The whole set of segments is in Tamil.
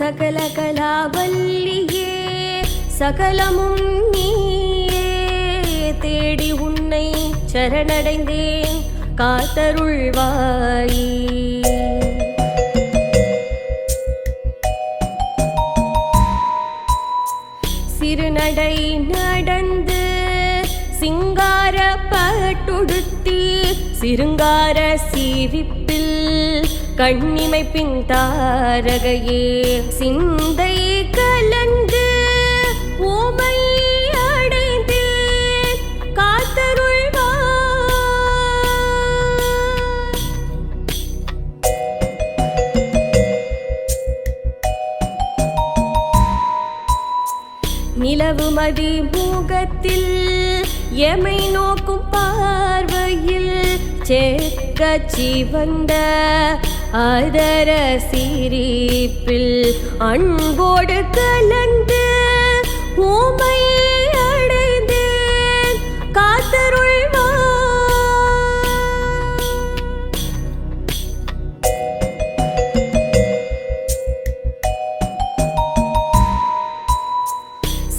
சகல கலாவல்லியே சகலமும் நீயே தேடி உன்னை சரணடைந்தேன் காத்தருள்வாய். சிறுநடை நடந்து சிங்கார பட்டுடுத்தி சிருங்கார சிரிப்பில் கண்ணிமைப்பின் தாரகையே சிந்தை கலந்து ஓமை அடைந்தேன் காத்தருள்வாய். நிலவுமதி முகத்தில் எமை நோக்கும் பார்வையில் சேக்கச்சி வந்த ஆதர சிரிப்பில் அன்போடு கலந்து ஓமை அடைந்தேன் காத்தருள்வாய்.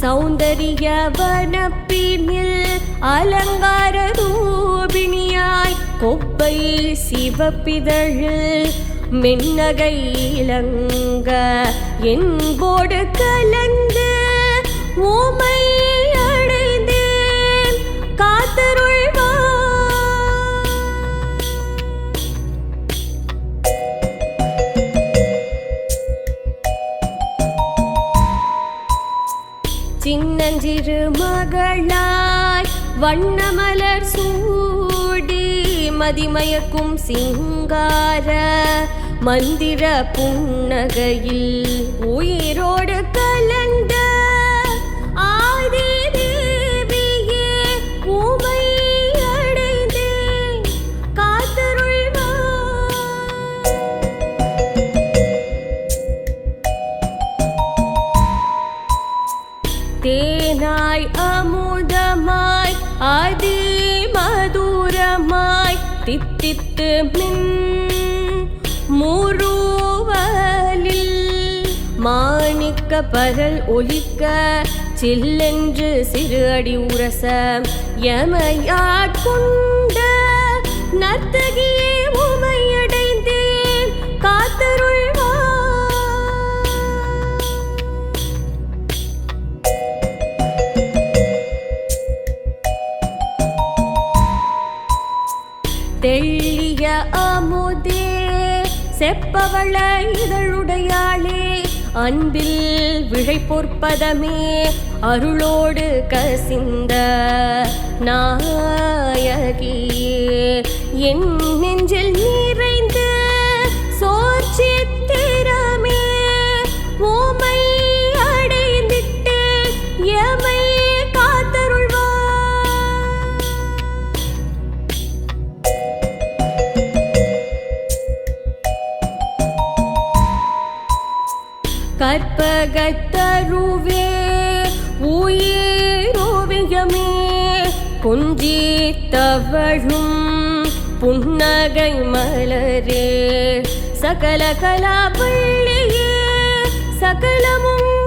சௌந்தரிய வனப்பினில் அலங்கார ரூபிணியாய் கொப்பை சிவப்பிதழில் மென்னகை இலங்க என்போடு கலந்து ஓமை அடைந்தேன் காத்தருள்வாய். சின்னஞ்சிறு மகளாய் வண்ணமலர் சூடி மதிமயக்கும் சிங்கார மந்திர புன்னகையில் உயிரோடு கலந்த ஆதி தேவியே ஊமை அடைந்தேன் காத்தருள்வாய். தேனாய் அமுதமாய் ஆதி மதுரமாய் தித்தித்து மின் முருவலில் மாணிக்க பரல் ஒலிக்க சில்லென்று சிறு அடி உரச எமையாட்கொண்ட நர்த்தகியே உமையடைந்தேன் காத்தருள்வாய். தெள்ளிய அமுதே செப்பவள இதழுடையாளே அன்பில் விழை பொற்பதமே அருளோடு கசிந்த நாயகியே என் நெஞ்சில் நிறைந்து சோர்ச்சித்திரமே ஓமை அடைந்திட்டு எமை காத்தருள்வாய். கற்பகத்தருவே உயிரோவியமே கொஞ்சி தவழும் புன்னகை மலரே சகல கலாவல்லியே சகலமும்